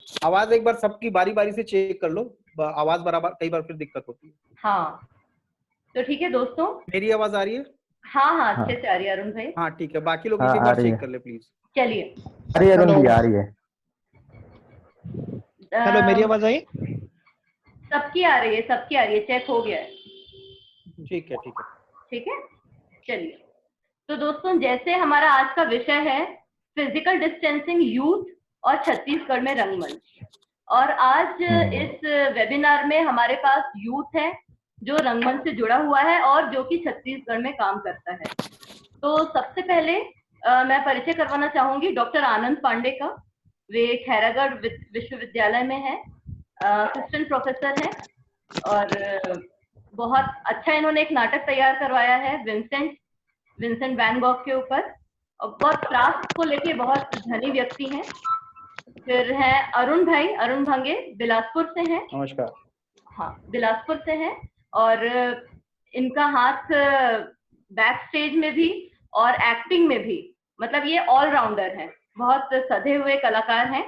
आवाज एक बार सबकी बारी बारी से चेक कर लो, आवाज बराबर, कई बार फिर दिक्कत होती है। हाँ, तो ठीक है दोस्तों। मेरी आवाज आ रही है? हाँ हाँ, हाँ अच्छे से आ रही है अरुण भाई। हाँ ठीक है, बाकी लोग हाँ, एक आ बार रही चेक है। कर ले प्लीज। चलिए। आ रही है अरुण हेलो भैया, आ रही है। हेलो, मेरी अम, आवाज आई? सबकी आ रही है, सबकी आ रही है, चेक हो गया है। ठीक है ठीक है। ठीक है, चलिए। तो दोस्तों, जैसे हमारा आज का विषय है फिजिकल डिस्टेंसिंग यूथ और छत्तीसगढ़ में रंगमंच, और आज इस वेबिनार में हमारे पास यूथ है जो रंगमंच से जुड़ा हुआ है और जो कि छत्तीसगढ़ में काम करता है। तो सबसे पहले मैं परिचय करवाना चाहूंगी डॉक्टर आनंद पांडे का। वे खैरागढ़ विश्वविद्यालय में है, असिस्टेंट प्रोफेसर है, और बहुत अच्छा इन्होंने एक नाटक तैयार करवाया है विंसेंट वैन गॉग के ऊपर, और बहुत क्राफ्ट को लेके बहुत धनी व्यक्ति हैं। फिर है अरुण भाई, अरुण भंगे, बिलासपुर से हैं। नमस्कार। हाँ, बिलासपुर से हैं, और इनका हाथ बैक स्टेज में भी और एक्टिंग में भी, मतलब ये ऑलराउंडर हैं, बहुत सधे हुए कलाकार हैं।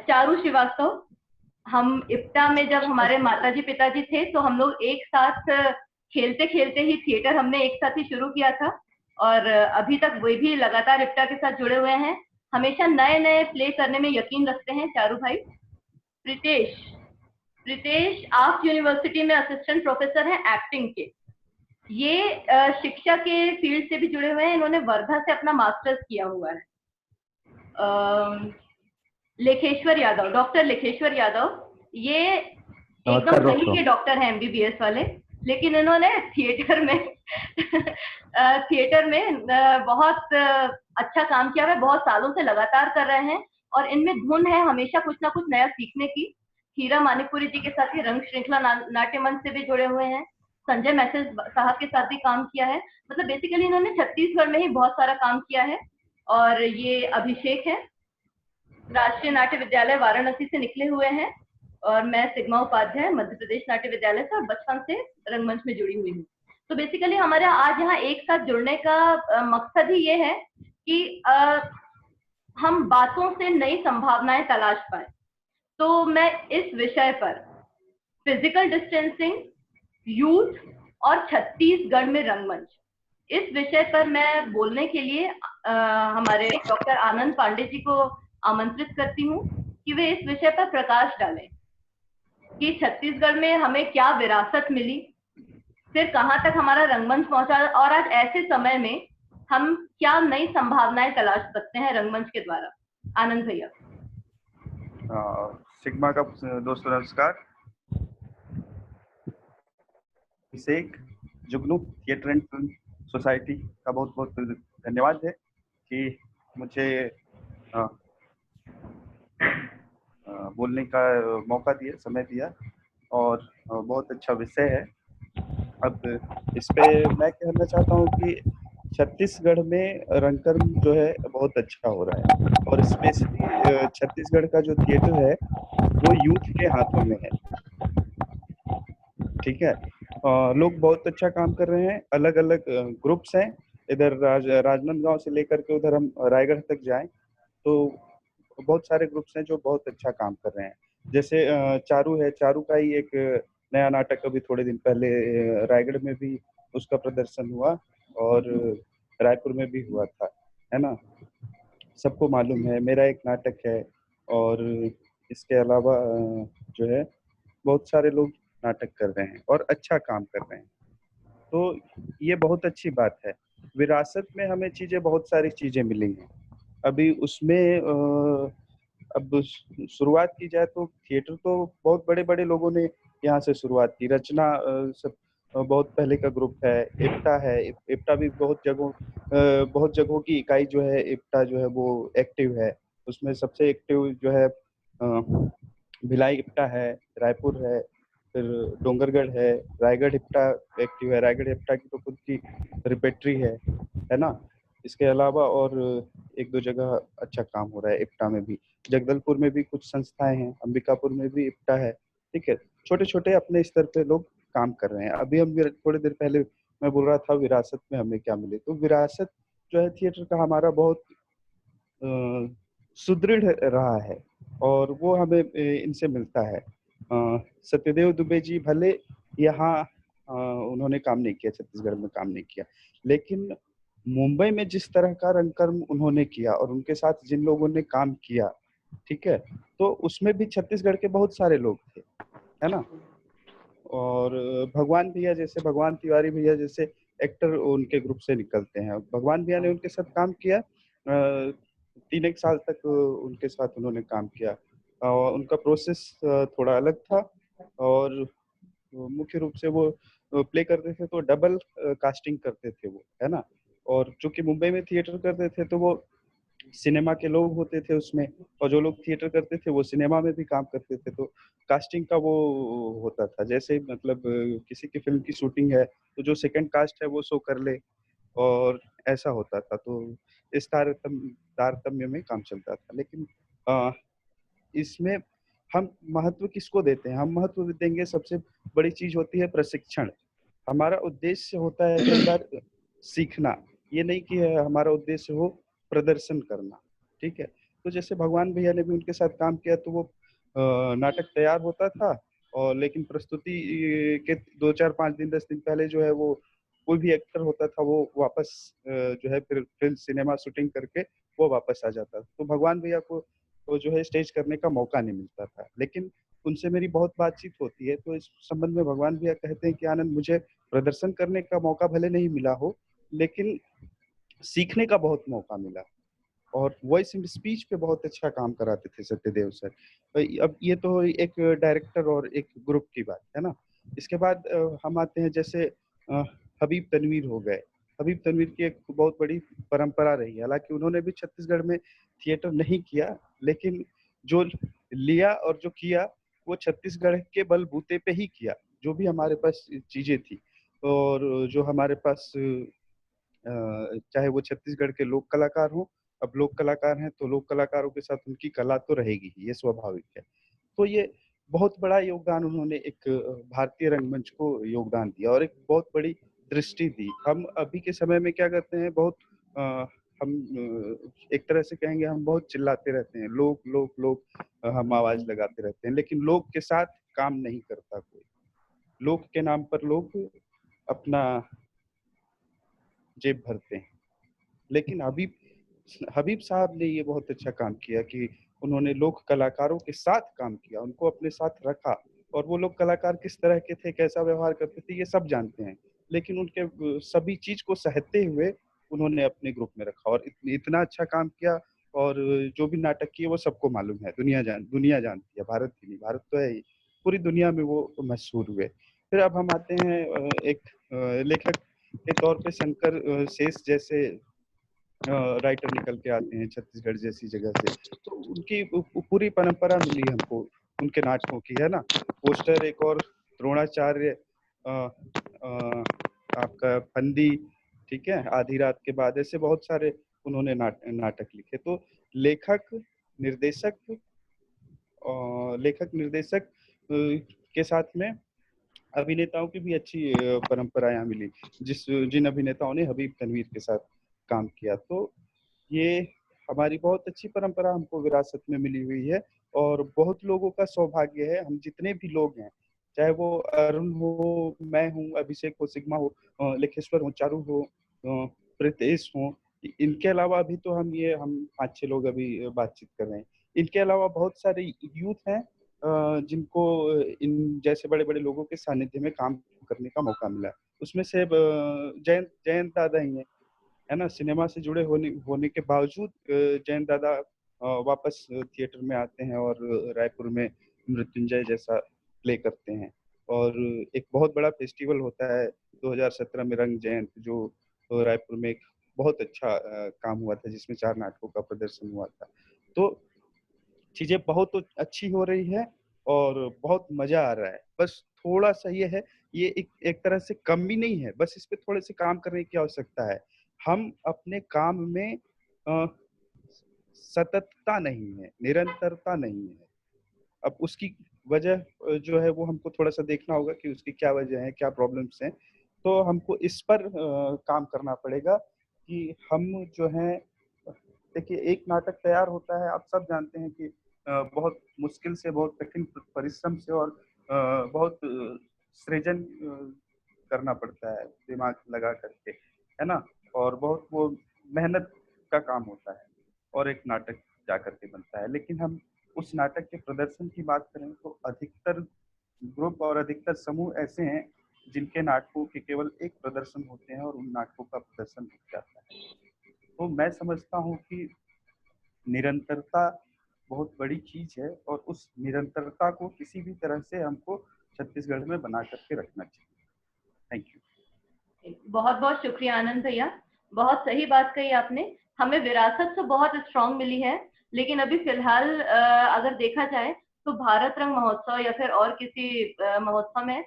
चारू श्रीवास्तव, हम इप्टा में जब हमारे माताजी पिताजी थे तो हम लोग एक साथ खेलते खेलते ही थिएटर हमने एक साथ ही शुरू किया था, और अभी तक वे भी लगातार इप्टा के साथ जुड़े हुए हैं, हमेशा नए नए प्ले करने में यकीन रखते हैं चारू भाई। प्रीतेश, प्रीतेश आर्ट यूनिवर्सिटी में असिस्टेंट प्रोफेसर हैं एक्टिंग के। ये शिक्षा के फील्ड से भी जुड़े हुए हैं, इन्होंने वर्धा से अपना मास्टर्स किया हुआ है। लेखेश्वर यादव, डॉक्टर लेखेश्वर यादव, ये एकदम नमस्कार सही दोस्तों। के डॉक्टर हैं, एमबीबीएस वाले, लेकिन इन्होंने थिएटर में थिएटर में बहुत अच्छा काम किया है, बहुत सालों से लगातार कर रहे हैं, और इनमें धुन है हमेशा कुछ ना कुछ नया सीखने की। हीरा मानिकपुरी जी के साथ ही रंग श्रृंखला नाट्य मंच से भी जुड़े हुए हैं, संजय मैसेज साहब के साथ भी काम किया है, मतलब बेसिकली इन्होंने छत्तीसगढ़ में ही बहुत सारा काम किया है। और ये अभिषेक है, राष्ट्रीय नाट्य विद्यालय वाराणसी से निकले हुए हैं, और मैं सिग्मा उपाध्याय मध्य प्रदेश नाट्य विद्यालय से, और बचपन से रंगमंच में जुड़ी हुई हूँ। तो बेसिकली हमारे आज यहाँ एक साथ जुड़ने का मकसद ही ये है कि हम बातों से नई संभावनाएं तलाश पाए। तो मैं इस विषय पर फिजिकल डिस्टेंसिंग, यूथ और छत्तीसगढ़ में रंगमंच, इस विषय पर मैं बोलने के लिए हमारे डॉक्टर आनंद पांडे जी को आमंत्रित करती हूँ कि वे इस विषय पर प्रकाश डालें कि छत्तीसगढ़ में हमें क्या विरासत मिली, फिर कहाँ तक हमारा रंगमंच पहुंचा, और आज ऐसे समय में हम क्या नई संभावनाएं तलाश सकते हैं रंगमंच के द्वारा। आनंद भैया। सिग्मा का दोस्तों नमस्कार। अभिषेक जुगनू थिएटर एंड फिल्म सोसाइटी का बहुत बहुत धन्यवाद है कि मुझे बोलने का मौका दिया, समय दिया, और बहुत अच्छा विषय है। अब इस पे मैं कहना चाहता हूँ कि छत्तीसगढ़ में रंगकर्म जो है बहुत अच्छा हो रहा है, और स्पेशली छत्तीसगढ़ का जो थिएटर है वो यूथ के हाथों में है। ठीक है, लोग बहुत अच्छा काम कर रहे हैं, अलग अलग ग्रुप्स हैं। इधर राजनांदगांव से लेकर के उधर हम रायगढ़ तक जाएं तो बहुत सारे ग्रुप्स हैं जो बहुत अच्छा काम कर रहे हैं। जैसे चारू है, चारू का ही एक नया नाटक अभी थोड़े दिन पहले रायगढ़ में भी उसका प्रदर्शन हुआ, और रायपुर में भी हुआ था, है ना। सबको मालूम है मेरा एक नाटक है, और इसके अलावा जो है बहुत सारे लोग नाटक कर रहे हैं और अच्छा काम कर रहे हैं, तो ये बहुत अच्छी बात है। विरासत में हमें चीजें, बहुत सारी चीजें मिली हैं अभी उसमें। अब शुरुआत की जाए तो थिएटर तो बहुत बड़े बड़े लोगों ने यहाँ से शुरुआत की। रचना सब बहुत पहले का ग्रुप है। इप्टा है, इप्टा भी बहुत जगहों की इकाई जो है इप्टा जो है वो एक्टिव है। उसमें सबसे एक्टिव जो है भिलाई इप्टा है, रायपुर है, फिर डोंगरगढ़ है, रायगढ़ इप्टा एक्टिव है। रायगढ़ इप्टा की तो खुद की रिपेट्री है ना। इसके अलावा और एक दो जगह अच्छा काम हो रहा है इप्टा में भी। जगदलपुर में भी कुछ संस्थाएं हैं, अंबिकापुर में भी इप्टा है। ठीक है, छोटे छोटे अपने स्तर पे लोग काम कर रहे हैं। अभी हम थोड़ी देर पहले मैं बोल रहा था विरासत में हमें क्या मिले, तो विरासत जो है थिएटर का हमारा बहुत सुदृढ़ रहा है और वो हमें इनसे मिलता है। सत्यदेव दुबे जी भले यहाँ उन्होंने काम नहीं किया, छत्तीसगढ़ में काम नहीं किया, लेकिन मुंबई में जिस तरह का रंगकर्म उन्होंने किया और उनके साथ जिन लोगों ने काम किया, ठीक है, तो उसमें भी छत्तीसगढ़ के बहुत सारे लोग थे, है ना। और भगवान तिवारी भैया जैसे एक्टर उनके ग्रुप से निकलते हैं। भगवान भैया ने उनके साथ काम किया, 3 एक साल तक उनके साथ उन्होंने काम किया। उनका प्रोसेस थोड़ा अलग था और मुख्य रूप से वो प्ले करते थे तो डबल कास्टिंग करते थे वो, है ना। और चूंकि मुंबई में थिएटर करते थे तो वो सिनेमा के लोग होते थे उसमें, और जो लोग थिएटर करते थे वो सिनेमा में भी काम करते थे, तो कास्टिंग का वो होता था। जैसे मतलब किसी की फिल्म की शूटिंग है तो जो सेकंड कास्ट है वो शो कर ले, और ऐसा होता था। तो इस तारतम्य में काम चलता था। लेकिन इसमें हम महत्व किसको देते हैं? हम महत्व देंगे, सबसे बड़ी चीज होती है प्रशिक्षण। हमारा उद्देश्य होता है कई बार सीखना, ये नहीं कि हमारा उद्देश्य हो प्रदर्शन करना, ठीक है। तो जैसे भगवान भैया ने भी उनके साथ काम किया तो वो नाटक तैयार होता था, और लेकिन प्रस्तुति के 2 4 5 दिन 10 दिन पहले जो है वो कोई भी एक्टर होता था वो वापस जो है फिर फिल्म सिनेमा शूटिंग करके वो वापस आ जाता था। तो भगवान भैया को तो जो है स्टेज करने का मौका नहीं मिलता था। लेकिन उनसे मेरी बहुत बातचीत होती है, तो इस संबंध में भगवान भैया कहते हैं कि आनंद, मुझे प्रदर्शन करने का मौका भले नहीं मिला हो, लेकिन सीखने का बहुत मौका मिला। और वॉइस एंड स्पीच पे बहुत अच्छा काम कराते थे सत्यदेव सर। अब ये तो एक डायरेक्टर और एक ग्रुप की बात है ना। इसके बाद हम आते हैं जैसे हबीब तनवीर हो गए। हबीब तनवीर की एक बहुत बड़ी परंपरा रही है। हालांकि उन्होंने भी छत्तीसगढ़ में थिएटर नहीं किया, लेकिन जो लिया और जो किया वो छत्तीसगढ़ के बलबूते पे ही किया। जो भी हमारे पास चीजें थी और जो हमारे पास चाहे वो छत्तीसगढ़ के लोक कलाकार हों, अब लोक कलाकार हैं तो लोक कलाकारों के साथ उनकी कला तो रहेगी ही, ये स्वाभाविक है। तो ये बहुत बड़ा योगदान उन्होंने एक भारतीय रंगमंच को योगदान दिया और एक बहुत बड़ी दृष्टि दी। हम अभी के समय में क्या करते हैं, बहुत हम एक तरह से कहेंगे हम बहुत चिल्लाते रहते हैं, लोग लोग लोग हम आवाज लगाते रहते हैं, लेकिन लोग के साथ काम नहीं करता कोई। लोग के नाम पर लोग अपना जेब भरते हैं। लेकिन हबीब साहब ने ये बहुत अच्छा काम किया कि उन्होंने लोक कलाकारों के साथ काम किया, उनको अपने साथ रखा। और वो लोग कलाकार किस तरह के थे, कैसा व्यवहार करते थे, ये सब जानते हैं। लेकिन उनके सभी चीज को सहते हुए उन्होंने अपने ग्रुप में रखा और इतना अच्छा काम किया। और जो भी नाटक किए वो सबको मालूम है, दुनिया जानती है, भारत ही नहीं, भारत तो है ही, पूरी दुनिया में वो मशहूर हुए। फिर अब हम आते हैं एक लेखक के तौर पे शंकर शेष जैसे राइटर निकल के आते हैं छत्तीसगढ़ जैसी जगह से। तो उनकी पूरी परंपरा मिली हमको उनके नाटकों की, है ना। पोस्टर एक और द्रोणाचार्य, आपका फंदी, ठीक है, आधी रात के बाद, ऐसे बहुत सारे उन्होंने नाटक लिखे। तो लेखक निर्देशक के साथ में अभिनेताओं की भी अच्छी परंपरा यहाँ मिली, जिन अभिनेताओं ने हबीब तनवीर के साथ काम किया। तो ये हमारी बहुत अच्छी परंपरा हमको विरासत में मिली हुई है। और बहुत लोगों का सौभाग्य है, हम जितने भी लोग हैं, चाहे वो अरुण हो, मैं हूँ, अभिषेक हो, सिग्मा हो, लेखेश्वर हो, चारू हो, प्रीतेश हो, इनके अलावा अभी तो हम 5 6 लोग अभी बातचीत कर रहे हैं। इनके अलावा बहुत सारे यूथ हैं जिनको इन जैसे बड़े बड़े लोगों के सानिध्य में काम करने का मौका मिला। उसमें से जयंत जयंत दादा ही है ना। सिनेमा से जुड़े होने के बावजूद जयंत दादा वापस थिएटर में आते हैं और रायपुर में मृत्युंजय जैसा प्ले करते हैं। और एक बहुत बड़ा फेस्टिवल होता है 2017 में, रंग जयंत, जो रायपुर में एक बहुत अच्छा काम हुआ था, जिसमें 4 नाटकों का प्रदर्शन हुआ था। तो चीजें बहुत अच्छी हो रही है और बहुत मजा आ रहा है। बस थोड़ा सा ये है, ये एक तरह से कम भी नहीं है, बस इस पे थोड़े से काम करने की आवश्यकता है। हम अपने काम में सततता नहीं है, निरंतरता नहीं है। अब उसकी वजह जो है वो हमको थोड़ा सा देखना होगा कि उसकी क्या वजह है, क्या प्रॉब्लम्स हैं। तो हमको इस पर काम करना पड़ेगा कि हम जो है देखिए एक नाटक तैयार होता है, आप सब जानते हैं कि बहुत मुश्किल से, बहुत कठिन परिश्रम से और बहुत सृजन करना पड़ता है, दिमाग लगा करके, है ना। और बहुत वो मेहनत का काम होता है और एक नाटक जा करके बनता है। लेकिन हम उस नाटक के प्रदर्शन की बात करें तो अधिकतर ग्रुप और अधिकतर समूह ऐसे हैं जिनके नाटकों के केवल एक प्रदर्शन होते हैं और उन नाटकों का प्रदर्शन रुक जाता है। तो मैं समझता हूँ कि निरंतरता बहुत बड़ी चीज है और उस निरंतरता को किसी भी तरह से हमको छत्तीसगढ़ में बना करके रखना चाहिए। Thank you. बहुत बहुत शुक्रिया आनंद भैया, बहुत सही बात कही आपने। हमें विरासत तो बहुत स्ट्रांग मिली है, लेकिन अभी फिलहाल अगर देखा जाए तो भारत रंग महोत्सव या फिर और किसी महोत्सव में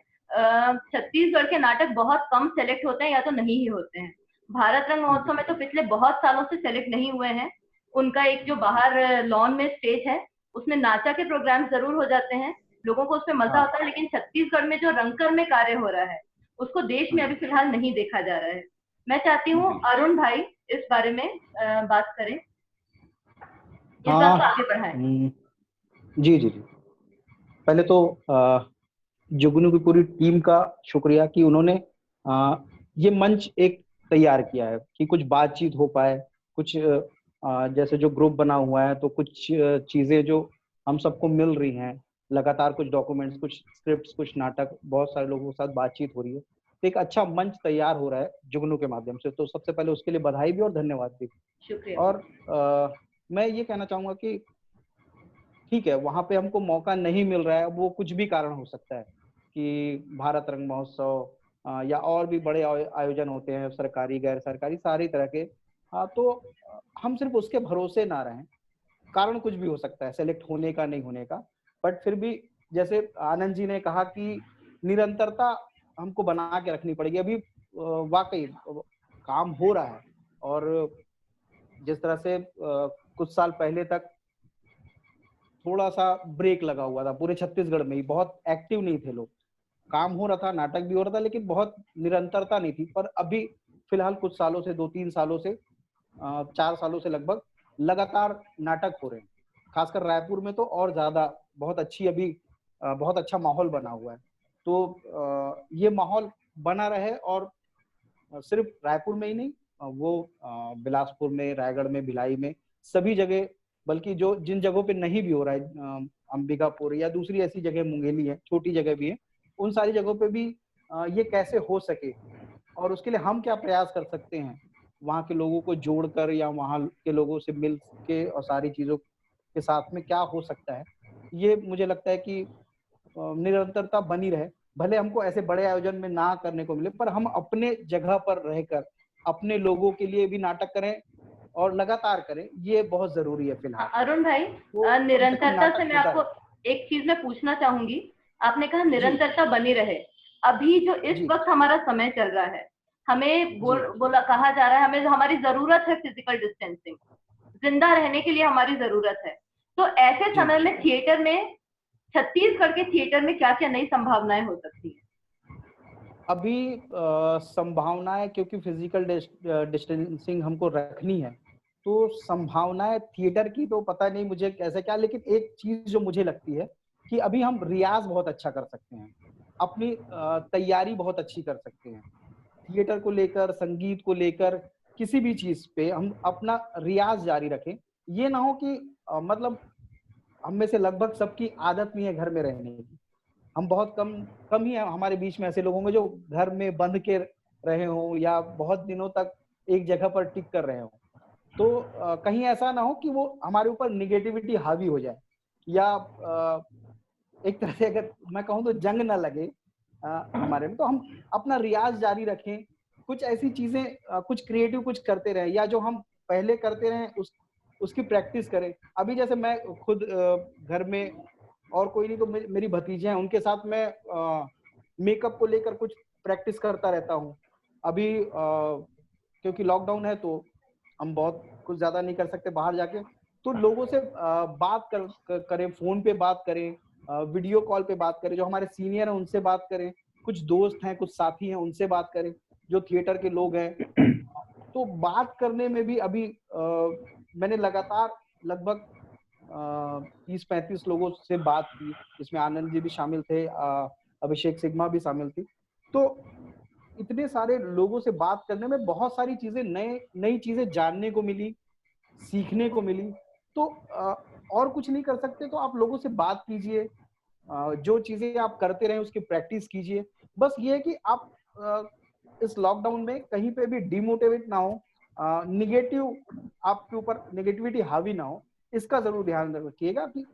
छत्तीसगढ़ के नाटक बहुत कम सेलेक्ट होते हैं या तो नहीं ही होते हैं। भारत रंग महोत्सव में तो पिछले बहुत सालों से सेलेक्ट नहीं हुए हैं। उनका एक जो बाहर लॉन में स्टेज है उसमें नाचा के प्रोग्राम जरूर हो जाते हैं, लोगों को उसमें मजा आता है, लेकिन छत्तीसगढ़ में जो रंगकर में कार्य हो रहा है उसको देश में अभी फिलहाल नहीं देखा जा रहा है। मैं चाहती हूँ अरुण भाई इस बारे में बात करें, इस बात को आगे बढ़ाएं। जी जी जी। पहले तो जुगनू की पूरी टीम का शुक्रिया कि उन्होंने ये मंच एक तैयार किया है कि कुछ बातचीत हो पाए, कुछ जैसे जो ग्रुप बना हुआ है तो कुछ चीजें जो हम सबको मिल रही हैं, लगातार कुछ डॉक्यूमेंट्स, कुछ स्क्रिप्ट्स, कुछ नाटक, बहुत सारे लोगों के साथ बातचीत हो रही है, तो एक अच्छा मंच तैयार हो रहा है जुगनू के माध्यम से। तो सबसे पहले उसके लिए बधाई भी और धन्यवाद भी। शुक्रिया। और मैं ये कहना चाहूंगा कि ठीक है, वहां पे हमको मौका नहीं मिल रहा है, वो कुछ भी कारण हो सकता है कि भारत रंग महोत्सव या और भी बड़े आयोजन होते हैं, सरकारी गैर सरकारी सारी तरह के। तो हम सिर्फ उसके भरोसे ना रहें, कारण कुछ भी हो सकता है सेलेक्ट होने का, नहीं होने का। बट फिर भी जैसे आनंद जी ने कहा कि निरंतरता हमको बना के रखनी पड़ेगी। अभी वाकई काम हो रहा है और जिस तरह से कुछ साल पहले तक थोड़ा सा ब्रेक लगा हुआ था पूरे छत्तीसगढ़ में ही, बहुत एक्टिव नहीं थे लोग, काम हो रहा था, नाटक भी हो रहा था, लेकिन बहुत निरंतरता नहीं थी। पर अभी फिलहाल कुछ सालों से, 2-3 सालों से, 4 सालों से लगभग लगातार नाटक हो रहे हैं। खासकर रायपुर में तो और ज्यादा बहुत अच्छी, अभी बहुत अच्छा माहौल बना हुआ है। तो ये माहौल बना रहे और सिर्फ रायपुर में ही नहीं, वो बिलासपुर में, रायगढ़ में, भिलाई में, सभी जगह, बल्कि जो जिन जगहों पे नहीं भी हो रहा है, अंबिकापुर या दूसरी ऐसी जगह, मुंगेली है, छोटी जगह भी है, उन सारी जगहों पे भी ये कैसे हो सके और उसके लिए हम क्या प्रयास कर सकते हैं, वहाँ के लोगों को जोड़कर या वहाँ के लोगों से मिल के और सारी चीजों के साथ में क्या हो सकता है, ये मुझे लगता है कि निरंतरता बनी रहे। भले हमको ऐसे बड़े आयोजन में ना करने को मिले, पर हम अपने जगह पर रहकर अपने लोगों के लिए भी नाटक करें और लगातार करें, ये बहुत जरूरी है फिलहाल। अरुण भाई, तो निरंतरता से मैं होता आपको एक चीज में पूछना चाहूंगी। आपने कहा निरंतरता बनी रहे, अभी जो इस वक्त हमारा समय चल रहा है, हमें बोला कहा जा रहा है, हमें हमारी जरूरत है फिजिकल डिस्टेंसिंग, जिंदा रहने के लिए हमारी जरूरत है। तो ऐसे समय में थिएटर में, छत्तीसगढ़ के थिएटर में क्या क्या नई संभावनाएं हो सकती है? अभी संभावनाएं, क्योंकि फिजिकल डिस्टेंसिंग हमको रखनी है, तो संभावनाएं थिएटर की तो पता नहीं मुझे कैसे क्या, लेकिन एक चीज जो मुझे लगती है कि अभी हम रियाज बहुत अच्छा कर सकते हैं, अपनी तैयारी बहुत अच्छी कर सकते हैं, थिएटर को लेकर, संगीत को लेकर, किसी भी चीज पे हम अपना रियाज जारी रखें। ये ना हो कि मतलब हम में से लगभग सबकी आदत नहीं है घर में रहने की, हम बहुत कम ही है हमारे बीच में ऐसे लोग होंगे जो घर में बंद के रहे हों या बहुत दिनों तक एक जगह पर टिक कर रहे हों। तो कहीं ऐसा ना हो कि वो हमारे ऊपर निगेटिविटी हावी हो जाए या एक तरह से अगर मैं कहूँ तो जंग ना लगे हमारे में। तो हम अपना रियाज जारी रखें, कुछ ऐसी चीजें, कुछ क्रिएटिव कुछ करते रहें, या जो हम पहले करते रहे उसकी प्रैक्टिस करें। अभी जैसे मैं खुद घर में, और कोई नहीं तो मेरी भतीजे हैं, उनके साथ मैं मेकअप को लेकर कुछ प्रैक्टिस करता रहता हूँ। अभी क्योंकि लॉकडाउन है तो हम बहुत कुछ ज्यादा नहीं कर सकते बाहर जाके, तो लोगों से बात करें, फोन पे बात करें, वीडियो कॉल पे बात करें, जो हमारे सीनियर हैं उनसे बात करें, कुछ दोस्त हैं, कुछ साथी हैं, उनसे बात करें, जो थिएटर के लोग हैं। तो बात करने में भी अभी मैंने लगातार लगभग 30-35 लोगों से बात की, इसमें आनंद जी भी शामिल थे, अभिषेक सिग्मा भी शामिल थी। तो इतने सारे लोगों से बात करने में बहुत सारी चीजें, नई चीजें जानने को मिली, सीखने को मिली। तो और कुछ नहीं कर सकते तो आप लोगों से बात कीजिए, जो चीजें आप करते रहे उसकी प्रैक्टिस कीजिए। बस ये है कि आप इस लॉकडाउन में कहीं पे भी डिमोटिवेट ना हो, निगेटिव आपके ऊपर नेगेटिविटी हावी ना हो, इसका जरूर ध्यान रखिएगा कि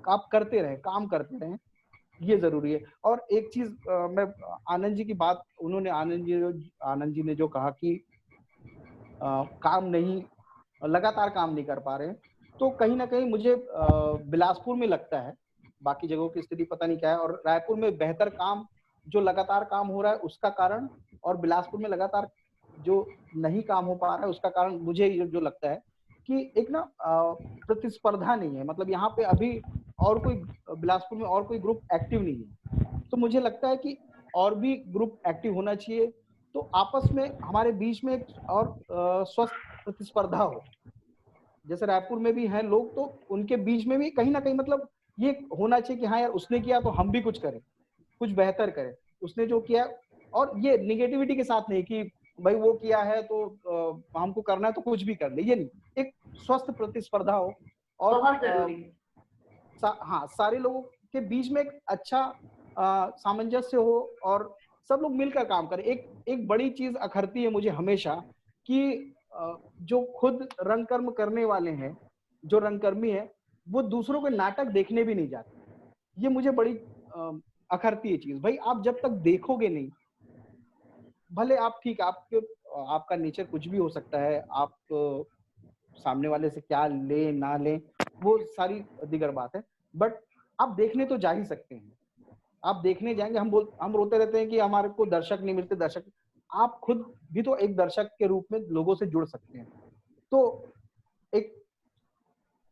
आप करते रहें, काम करते रहें, ये जरूरी है। और एक चीज मैं आनंद जी की बात, उन्होंने आनंद जी ने जो कहा कि काम नहीं, लगातार काम नहीं कर पा रहे हैं, तो कहीं ना कहीं मुझे बिलासपुर में लगता है, बाकी जगहों की स्थिति पता नहीं क्या है, और रायपुर में बेहतर काम, जो लगातार काम हो रहा है उसका कारण, और बिलासपुर में लगातार जो नहीं काम हो पा रहा है उसका कारण मुझे जो लगता है कि एक ना प्रतिस्पर्धा नहीं है। मतलब यहाँ पे अभी और कोई, बिलासपुर में और कोई ग्रुप एक्टिव नहीं है, तो मुझे लगता है कि और भी ग्रुप एक्टिव होना चाहिए, तो आपस में हमारे बीच में एक और स्वस्थ प्रतिस्पर्धा हो। जैसे रायपुर में भी हैं लोग, तो उनके बीच में भी कहीं ना कहीं मतलब ये होना चाहिए कि हाँ यार उसने किया तो हम भी कुछ करें, कुछ बेहतर करें, उसने जो किया। और ये निगेटिविटी के साथ नहीं कि भाई वो किया है तो हमको करना है तो कुछ भी कर ले, ये नहीं, एक स्वस्थ प्रतिस्पर्धा हो, और बहुत जरूरी है। हाँ, सारे लोगों के बीच में एक अच्छा सामंजस्य हो और सब लोग मिलकर काम करें। एक बड़ी चीज अखरती है मुझे हमेशा कि जो खुद रंगकर्म करने वाले हैं, जो रंगकर्मी है, वो दूसरों के नाटक देखने भी नहीं जाते। ये मुझे बड़ी अखरती है चीज। भाई आप जब तक देखोगे नहीं, भले आप ठीक, आपका नेचर कुछ भी हो सकता है, आप सामने वाले से क्या ले ना ले वो सारी दिगर बात है, बट आप देखने तो जा ही सकते हैं। आप देखने जाएंगे, हम रोते रहते हैं कि हमारे को दर्शक नहीं मिलते, दर्शक, आप खुद भी तो एक दर्शक के रूप में लोगों से जुड़ सकते हैं। तो एक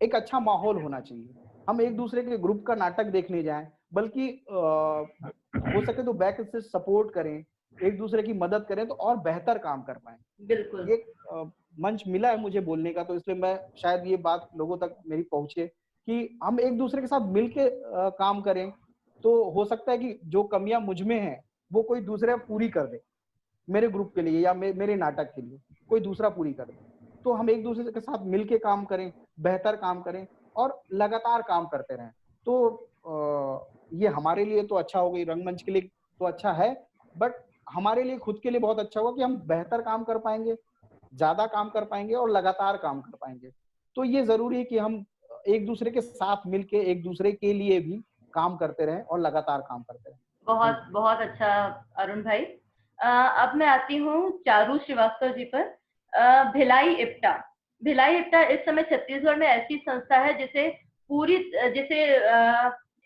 एक अच्छा माहौल होना चाहिए। हम एक दूसरे के ग्रुप का नाटक देखने जाएं, बल्कि हो सके तो बैक से सपोर्ट करें, एक दूसरे की मदद करें, तो और बेहतर काम कर पाए। बिल्कुल। ये मंच मिला है मुझे बोलने का, तो इसलिए मैं शायद ये बात लोगों तक मेरी पहुंचे कि हम एक दूसरे के साथ मिलके काम करें, तो हो सकता है कि जो कमियां मुझ में हैं वो कोई दूसरा पूरी कर दे, मेरे ग्रुप के लिए या मेरे नाटक के लिए कोई दूसरा पूरी कर दे। तो हम एक दूसरे के साथ मिलके काम करें, बेहतर काम करें और लगातार काम करते रहें। तो ये हमारे लिए तो अच्छा होगा, रंगमंच के लिए तो अच्छा है, बट हमारे लिए खुद के लिए बहुत अच्छा होगा कि हम बेहतर काम कर पाएंगे, ज्यादा काम कर पाएंगे और लगातार काम कर पाएंगे। तो ये जरूरी है कि हम एक दूसरे के साथ मिलके एक दूसरे के लिए भी काम करते रहें और लगातार काम करते रहें। बहुत बहुत अच्छा अरुण भाई। अब मैं आती हूँ चारू श्रीवास्तव जी पर। भिलाई इप्टा इस समय छत्तीसगढ़ में ऐसी संस्था है जिसे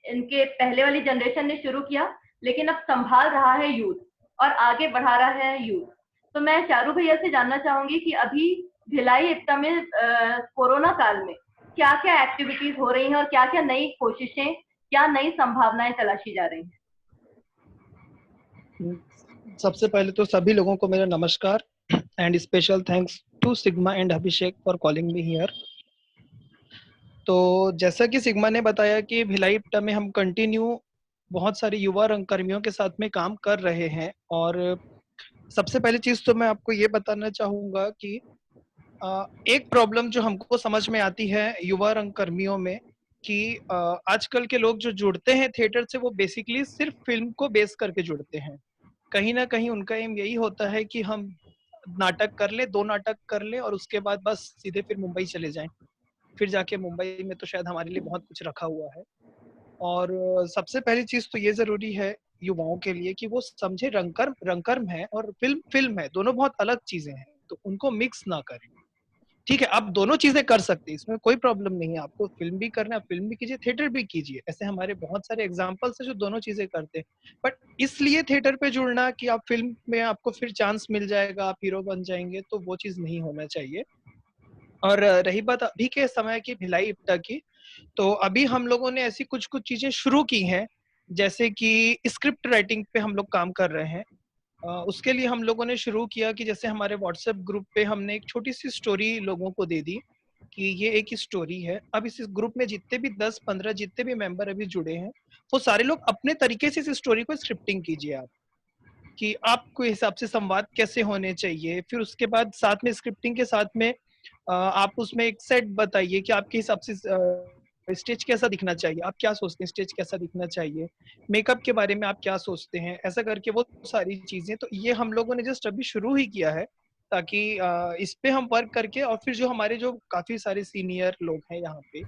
इनके पहले वाली जनरेशन ने शुरू किया, लेकिन अब संभाल रहा है यूथ और आगे बढ़ा रहा है यूथ। तो मैं चारू भैया से जानना चाहूंगी कि अभी भिलाई इप्टा में कोरोना काल में क्या क्या एक्टिविटीज हो रही हैं और क्या क्या नई कोशिशें, क्या नई संभावनाएं तलाशी जा रही हैं। सबसे पहले तो सभी लोगों को मेरा नमस्कार and special thanks to Sigma and Abhishek for calling me here. तो जैसा कि सिग्मा ने बताया कि भिलाई इप्टा में हम कंटिन्यू बहुत सारे युवा रंगकर्मियों के साथ में काम कर रहे हैं। और सबसे पहली चीज तो मैं आपको ये बताना चाहूंगा कि एक प्रॉब्लम जो हमको समझ में आती है युवा रंगकर्मियों में कि आजकल के लोग जो जुड़ते हैं थिएटर से वो बेसिकली सिर्फ फिल्म को बेस करके जुड़ते हैं। कहीं ना कहीं उनका एम यही होता है कि हम नाटक कर ले, 2 नाटक कर ले और उसके बाद बस सीधे फिर मुंबई चले जाएं। फिर जाके मुंबई में तो शायद हमारे लिए बहुत कुछ रखा हुआ है। और सबसे पहली चीज तो ये जरूरी है युवाओं के लिए कि वो समझे रंगकर्म है और फिल्म है, दोनों बहुत अलग चीजें हैं, तो उनको मिक्स ना करें। ठीक है, आप दोनों चीजें कर सकते हैं, इसमें कोई प्रॉब्लम नहीं है। आपको फिल्म भी करना है, फिल्म भी कीजिए, थिएटर भी कीजिए। ऐसे हमारे बहुत सारे एग्जांपल्स हैं जो दोनों चीजें करते हैं। बट इसलिए थिएटर पे जुड़ना कि आप फिल्म में आपको फिर चांस मिल जाएगा, आप हीरो बन जाएंगे, तो वो चीज नहीं होना चाहिए। और रही बात अभी के समय की भिलाई इप्टा की, तो अभी हम लोगों ने ऐसी कुछ चीजें शुरू की हैं, जैसे कि स्क्रिप्ट राइटिंग पे हम लोग काम कर रहे हैं। उसके लिए हम लोगों ने शुरू किया कि जैसे हमारे व्हाट्सएप ग्रुप पे हमने एक छोटी सी स्टोरी लोगों को दे दी कि ये एक स्टोरी है। अब इस ग्रुप में जितने भी 10-15 जितने भी मेंबर अभी जुड़े हैं, वो सारे लोग अपने तरीके से इस स्टोरी को स्क्रिप्टिंग कीजिए आप, कि आपको हिसाब से संवाद कैसे होने चाहिए। फिर उसके बाद साथ में स्क्रिप्टिंग के साथ में आप उसमें एक सेट बताइए कि आपके हिसाब से स्टेज कैसा दिखना चाहिए, आप क्या सोचते हैं स्टेज कैसा दिखना चाहिए, मेकअप के बारे में आप क्या सोचते हैं, ऐसा करके वो सारी चीजें। तो ये हम लोगों ने जस्ट अभी शुरू ही किया है, ताकि इस पे हम वर्क करके और फिर जो हमारे जो काफी सारे सीनियर लोग हैं यहाँ पे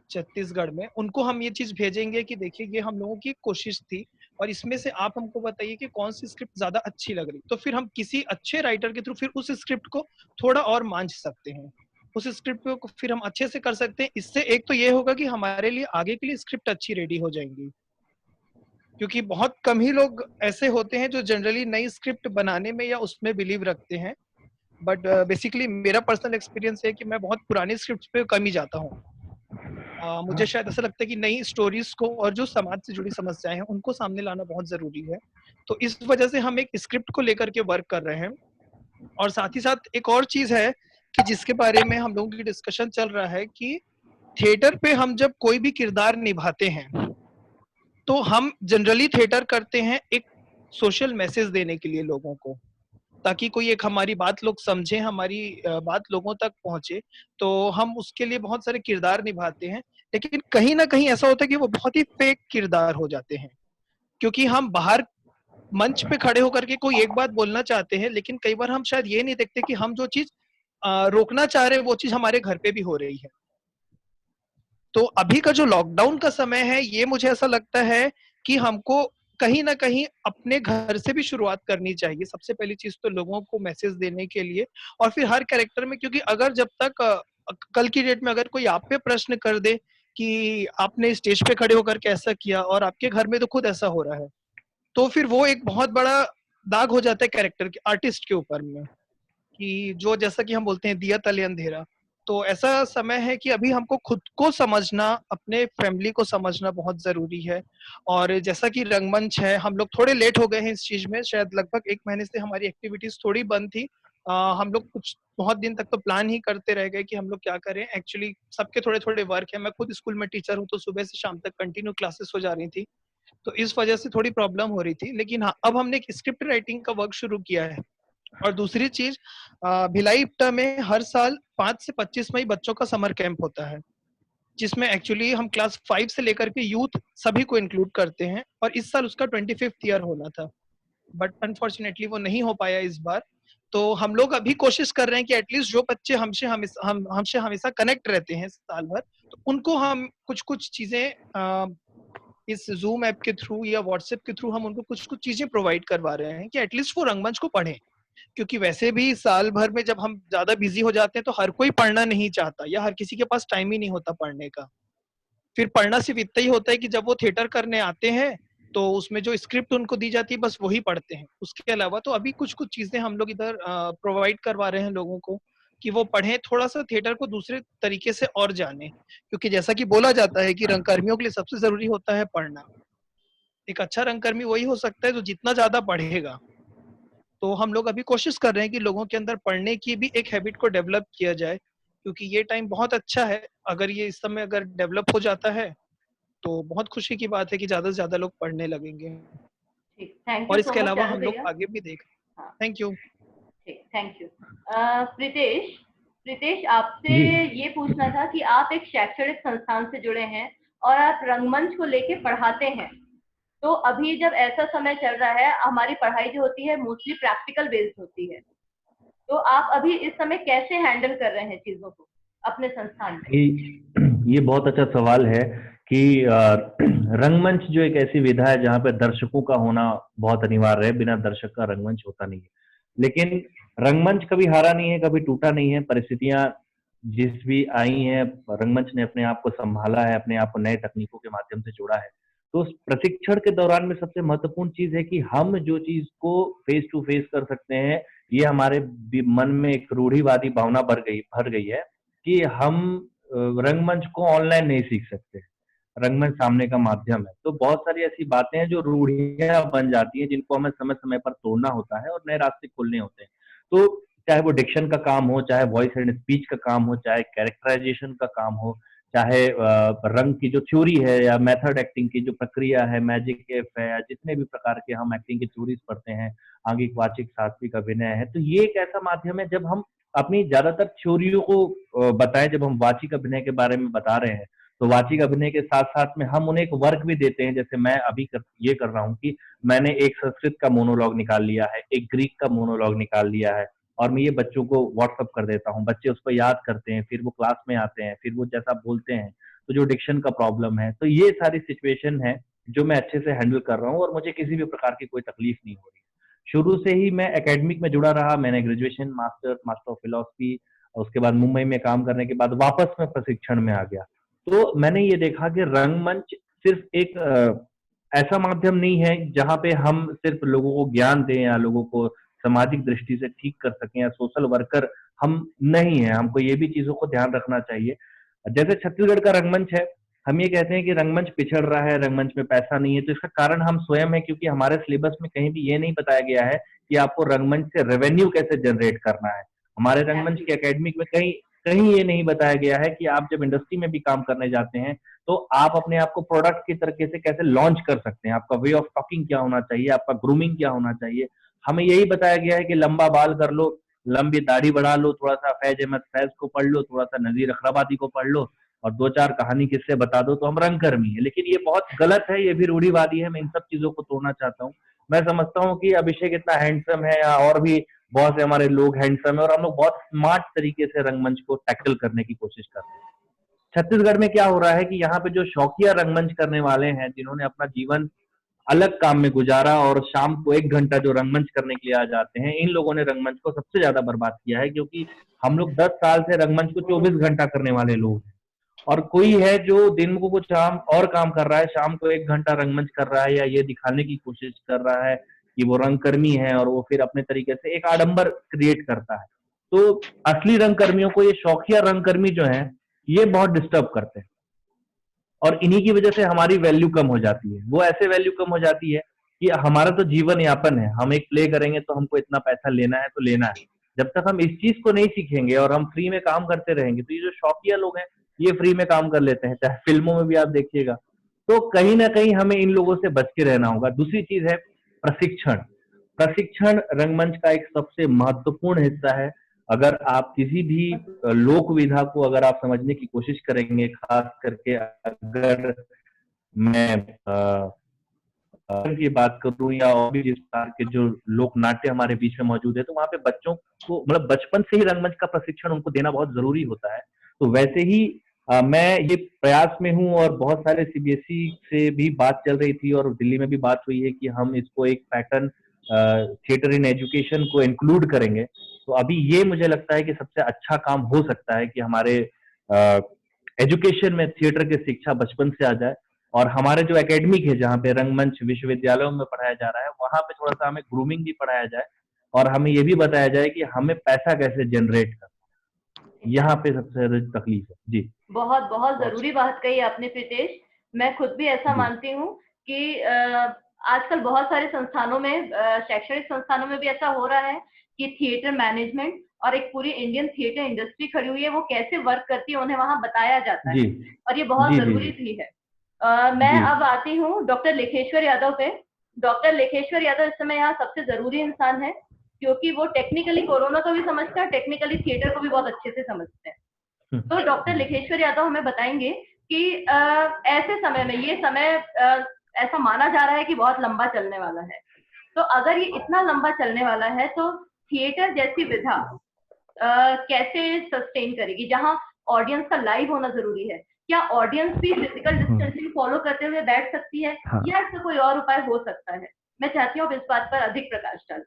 छत्तीसगढ़ में, उनको हम ये चीज भेजेंगे कि देखिए ये हम लोगों की कोशिश थी और इसमें से आप हमको बताइए कि कौन सी स्क्रिप्ट ज्यादा अच्छी लग रही। तो फिर हम किसी अच्छे राइटर के थ्रू फिर उस स्क्रिप्ट को थोड़ा और मांझ सकते हैं, उस स्क्रिप्ट को फिर हम अच्छे से कर सकते हैं। इससे एक तो ये होगा कि हमारे लिए आगे के लिए स्क्रिप्ट अच्छी रेडी हो जाएंगी, क्योंकि बहुत कम ही लोग ऐसे होते हैं जो जनरली नई स्क्रिप्ट बनाने में या उसमें बिलीव रखते हैं। बट बेसिकली मेरा पर्सनल एक्सपीरियंस है कि मैं बहुत पुरानी स्क्रिप्ट पे कम ही जाता हूँ। मुझे शायद ऐसा लगता है कि नई स्टोरीज को और जो समाज से जुड़ी समस्याएं हैं उनको सामने लाना बहुत जरूरी है। तो इस वजह से हम एक स्क्रिप्ट को लेकर के वर्क कर रहे हैं। और साथ ही साथ एक और चीज है कि जिसके बारे में हम लोगों की डिस्कशन चल रहा है कि थिएटर पे हम जब कोई भी किरदार निभाते हैं तो हम जनरली थिएटर करते हैं एक सोशल मैसेज देने के लिए लोगों को, ताकि कोई एक हमारी बात लोग समझे, हमारी बात लोगों तक पहुंचे। तो हम उसके लिए बहुत सारे किरदार निभाते हैं, लेकिन कहीं ना कहीं ऐसा होता है कि वो बहुत ही फेक किरदार हो जाते हैं, क्योंकि हम बाहर मंच पे खड़े होकर के कोई एक बात बोलना चाहते हैं, लेकिन कई बार हम शायद ये नहीं देखते कि हम जो चीज रोकना चाह रहे हैं वो चीज हमारे घर पे भी हो रही है। तो अभी का जो लॉकडाउन का समय है, ये मुझे ऐसा लगता है कि हमको कहीं ना कहीं अपने घर से भी शुरुआत करनी चाहिए। सबसे पहली चीज तो लोगों को मैसेज देने के लिए, और फिर हर कैरेक्टर में, क्योंकि अगर जब तक कल की डेट में अगर कोई आप पे प्रश्न कर दे कि आपने स्टेज पे खड़े होकर कैसा किया और आपके घर में तो खुद ऐसा हो रहा है, तो फिर वो एक बहुत बड़ा दाग हो जाता है कैरेक्टर के, आर्टिस्ट के ऊपर में, कि जो जैसा कि हम बोलते हैं दिया तले अंधेरा। तो ऐसा समय है कि अभी हमको खुद को समझना, अपने फैमिली को समझना बहुत जरूरी है। और जैसा कि रंगमंच है, हम लोग थोड़े लेट हो गए हैं इस चीज में, शायद लगभग 1 महीने से हमारी एक्टिविटीज थोड़ी बंद थी। हम लोग कुछ बहुत दिन तक तो प्लान ही करते रह गए कि हम लोग क्या करें। एक्चुअली सबके थोड़े थोड़े वर्क है, मैं खुद स्कूल में टीचर हूँ, तो सुबह से शाम तक कंटिन्यू क्लासेस हो जा रही थी, तो इस वजह से थोड़ी प्रॉब्लम हो रही थी। लेकिन हाँ, अब हमने एक स्क्रिप्ट राइटिंग का वर्क शुरू किया है। और दूसरी चीज, भिलाई इप्टा में हर साल 5 से 25 मई बच्चों का समर कैंप होता है, जिसमें एक्चुअली हम क्लास 5 से लेकर के यूथ सभी को इंक्लूड करते हैं। और इस साल उसका 25th ईयर होना था, बट अनफॉर्चुनेटली वो नहीं हो पाया इस बार। तो हम लोग अभी कोशिश कर रहे हैं कि एटलीस्ट जो बच्चे हमसे हमेशा कनेक्ट रहते हैं साल भर, तो उनको हम कुछ कुछ चीजें इस जूम ऐप के थ्रू या व्हाट्सएप के थ्रू हम उनको कुछ कुछ चीजें प्रोवाइड करवा रहे हैं कि एटलीस्ट वो रंगमंच को पढ़ें। क्योंकि वैसे भी साल भर में जब हम ज्यादा बिजी हो जाते हैं तो हर कोई पढ़ना नहीं चाहता, या हर किसी के पास टाइम ही नहीं होता पढ़ने का। फिर पढ़ना सिर्फ इतना ही होता है कि जब वो थिएटर करने आते हैं तो उसमें जो स्क्रिप्ट उनको दी जाती है बस वही पढ़ते हैं। उसके अलावा तो अभी कुछ कुछ चीजें हम लोग इधर प्रोवाइड करवा रहे हैं लोगों को, कि वो पढ़ें, थोड़ा सा थिएटर को दूसरे तरीके से और जाने। क्योंकि जैसा कि बोला जाता है कि रंगकर्मियों के लिए सबसे जरूरी होता है पढ़ना। एक अच्छा रंगकर्मी वही हो सकता है जो जितना ज्यादा पढ़ेगा। तो हम लोग अभी कोशिश कर रहे हैं कि लोगों के अंदर पढ़ने की भी एक हैबिट को डेवलप किया जाए, क्योंकि ये टाइम बहुत अच्छा है। अगर ये इस समय अगर डेवलप हो जाता है तो बहुत खुशी की बात है कि ज्यादा से ज्यादा लोग पढ़ने लगेंगे। ठीक, थैंक यू और सो इसके मच अलावा चानू हम लोग भैया। आगे भी देख। हाँ, थैंक यू। ठीक, थैंक यू। प्रीतेश, प्रीतेश आपसे जी ये पूछना था कि आप एक शैक्षणिक संस्थान से जुड़े हैं और आप रंगमंच को लेके पढ़ाते हैं। तो अभी जब ऐसा समय चल रहा है, हमारी पढ़ाई जो होती है मोस्टली प्रैक्टिकल बेस्ड होती है, तो आप अभी इस समय कैसे हैंडल कर रहे हैं चीजों को अपने संस्थान में? ये बहुत अच्छा सवाल है कि रंगमंच जो एक ऐसी विधा है जहाँ पे दर्शकों का होना बहुत अनिवार्य है, बिना दर्शक का रंगमंच होता नहीं है। लेकिन रंगमंच कभी हारा नहीं है, कभी टूटा नहीं है। परिस्थितियां जिस भी आई हैं, रंगमंच ने अपने आप को संभाला है, अपने आप को नए तकनीकों के माध्यम से जोड़ा है। तो उस प्रशिक्षण के दौरान में सबसे महत्वपूर्ण चीज है कि हम जो चीज को फेस टू फेस कर सकते हैं, ये हमारे मन में एक रूढ़िवादी भावना भर गई है कि हम रंगमंच को ऑनलाइन नहीं सीख सकते। रंगमंच सामने का माध्यम है। तो बहुत सारी ऐसी बातें हैं जो रूढ़ियां बन जाती हैं, जिनको हमें समय समय पर तोड़ना होता है और नए रास्ते खोलने होते हैं। तो चाहे वो डिक्शन का काम हो, चाहे वॉइस एंड स्पीच का काम हो, चाहे कैरेक्टराइजेशन का काम हो, चाहे रंग की जो थ्योरी है या मेथड एक्टिंग की जो प्रक्रिया है, मैजिक एफ है, या जितने भी प्रकार के हम एक्टिंग की थ्योरीज पढ़ते हैं, आंगिक, वाचिक, सात्विक, अभिनय है, तो ये एक ऐसा माध्यम है जब हम अपनी ज्यादातर थ्योरियों को बताएं। जब हम वाचिक अभिनय के बारे में बता रहे हैं तो वाचिक अभिनय के साथ साथ में हम उन्हें एक वर्क भी देते हैं। जैसे मैं अभी ये कर रहा हूँ कि मैंने एक संस्कृत का मोनोलॉग निकाल लिया है, एक ग्रीक का मोनोलॉग निकाल लिया है, और मैं ये बच्चों को व्हाट्सअप कर देता हूँ। बच्चे उसको याद करते हैं, फिर वो क्लास में आते हैं, फिर वो जैसा बोलते हैं, तो जो डिक्शन का प्रॉब्लम है, तो ये सारी सिचुएशन है जो मैं अच्छे से हैंडल कर रहा हूँ और मुझे किसी भी प्रकार की कोई तकलीफ नहीं हो रही। शुरू से ही मैं एकेडमिक में जुड़ा रहा। मैंने ग्रेजुएशन, मास्टर ऑफ फिलोसफी, उसके बाद मुंबई में काम करने के बाद वापस में प्रशिक्षण में आ गया। तो मैंने ये देखा कि रंगमंच सिर्फ एक ऐसा माध्यम नहीं है जहाँ पे हम सिर्फ लोगों को ज्ञान दें या लोगों को सामाजिक दृष्टि से ठीक कर सकें, या सोशल वर्कर हम नहीं है। हमको ये भी चीजों को ध्यान रखना चाहिए। जैसे छत्तीसगढ़ का रंगमंच है, हम ये कहते हैं कि रंगमंच पिछड़ रहा है, रंगमंच में पैसा नहीं है, तो इसका कारण हम स्वयं है, क्योंकि हमारे सिलेबस में कहीं भी ये नहीं बताया गया है कि आपको रंगमंच से रेवेन्यू कैसे जनरेट करना है। हमारे रंगमंच के एकेडमिक में कहीं कहीं ये नहीं बताया गया है कि आप जब इंडस्ट्री में भी काम करने जाते हैं तो आप अपने आप को प्रोडक्ट की तरीके से कैसे लॉन्च कर सकते हैं, आपका वे ऑफ टॉकिंग क्या होना चाहिए, आपका ग्रूमिंग क्या होना चाहिए। हमें यही बताया गया है कि लंबा बाल कर लो, लंबी दाढ़ी बढ़ा लो, थोड़ा सा फैज अहमद फैज को पढ़ लो, थोड़ा सा नजीर अखराबादी को पढ़ लो और 2-4 कहानी किस्से बता दो तो हम रंगकर्मी है। लेकिन ये बहुत गलत है, ये भी रूढ़िवादी है। मैं इन सब चीजों को तोड़ना चाहता हूँ। मैं समझता हूँ कि अभिषेक इतना हैंडसम है, या और भी बहुत से हमारे लोग हैंडसम है, और हम लोग बहुत स्मार्ट तरीके से रंगमंच को टैकल करने की कोशिश कर रहे हैं। छत्तीसगढ़ में क्या हो रहा है कि यहाँ पे जो शौकिया रंगमंच करने वाले हैं, जिन्होंने अपना जीवन अलग काम में गुजारा और शाम को 1 घंटा जो रंगमंच करने के लिए आ जाते हैं, इन लोगों ने रंगमंच को सबसे ज्यादा बर्बाद किया है। क्योंकि हम लोग 10 साल से रंगमंच को 24 घंटा करने वाले लोग हैं, और कोई है जो दिन को कुछ और काम कर रहा है, शाम को 1 घंटा रंगमंच कर रहा है, या ये दिखाने की कोशिश कर रहा है कि वो रंगकर्मी है, और वो फिर अपने तरीके से एक आडंबर क्रिएट करता है। तो असली रंगकर्मियों को ये शौकिया रंगकर्मी जो है ये बहुत डिस्टर्ब करते हैं, और इन्हीं की वजह से हमारी वैल्यू कम हो जाती है। वो ऐसे वैल्यू कम हो जाती है कि हमारा तो जीवन यापन है, हम एक प्ले करेंगे तो हमको इतना पैसा लेना है तो लेना है। जब तक हम इस चीज को नहीं सीखेंगे और हम फ्री में काम करते रहेंगे, तो ये जो शौकिया लोग हैं ये फ्री में काम कर लेते हैं, चाहे फिल्मों में भी आप देखिएगा। तो कहीं ना कहीं हमें इन लोगों से बच के रहना होगा। दूसरी चीज है प्रशिक्षण। प्रशिक्षण रंगमंच का एक सबसे महत्वपूर्ण हिस्सा है। अगर आप किसी भी लोक विधा को अगर आप समझने की कोशिश करेंगे, खास करके अगर मैं की बात करूं या और भी जिस प्रकार के जो लोक नाट्य हमारे बीच में मौजूद है, तो वहां पे बच्चों को मतलब बचपन से ही रंगमंच का प्रशिक्षण उनको देना बहुत जरूरी होता है। तो वैसे ही मैं ये प्रयास में हूं, और बहुत सारे सीबीएसई से भी बात चल रही थी और दिल्ली में भी बात हुई है कि हम इसको एक पैटर्न थिएटर इन एजुकेशन को इंक्लूड करेंगे। तो अभी ये मुझे लगता है कि सबसे अच्छा काम हो सकता है कि हमारे एजुकेशन में थिएटर की शिक्षा बचपन से आ जाए, और हमारे जो एकेडमिक है जहाँ पे रंगमंच विश्वविद्यालयों में पढ़ाया जा रहा है, वहां पे थोड़ा सा हमें ग्रूमिंग भी पढ़ाया जाए, और हमें ये भी बताया जाए कि हमें पैसा कैसे जनरेट करना है। यहाँ पे सबसे ज्यादा तकलीफ है। जी, बहुत बहुत जरूरी बात कही आपने प्रीतेश। मैं खुद भी ऐसा मानती हूँ कि आजकल बहुत सारे संस्थानों में, शैक्षणिक संस्थानों में भी ऐसा हो रहा है कि थिएटर मैनेजमेंट और एक पूरी इंडियन थिएटर इंडस्ट्री खड़ी हुई है, वो कैसे वर्क करती है उन्हें वहां बताया जाता है, और ये बहुत जरूरी भी है। मैं अब आती हूँ डॉक्टर लेखेश्वर यादव पे। डॉक्टर लेखेश्वर यादव इस समय यहाँ सबसे जरूरी इंसान है, क्योंकि वो टेक्निकली कोरोना को भी समझते हैं, टेक्निकली थिएटर को भी बहुत अच्छे से समझते हैं। तो डॉक्टर लेखेश्वर यादव हमें बताएंगे कि ऐसे समय में, ये समय ऐसा माना जा रहा है कि बहुत लंबा चलने वाला है, तो अगर ये इतना लंबा चलने वाला है तो थिएटर जैसी विधा कैसे सस्टेन करेगी, जहां ऑडियंस का लाइव होना जरूरी है? क्या ऑडियंस भी फिजिकल डिस्टेंसिंग फॉलो करते हुए बैठ सकती है, या इसका कोई और उपाय हो सकता है? मैं चाहती हूँ इस बात पर अधिक प्रकाश डालें।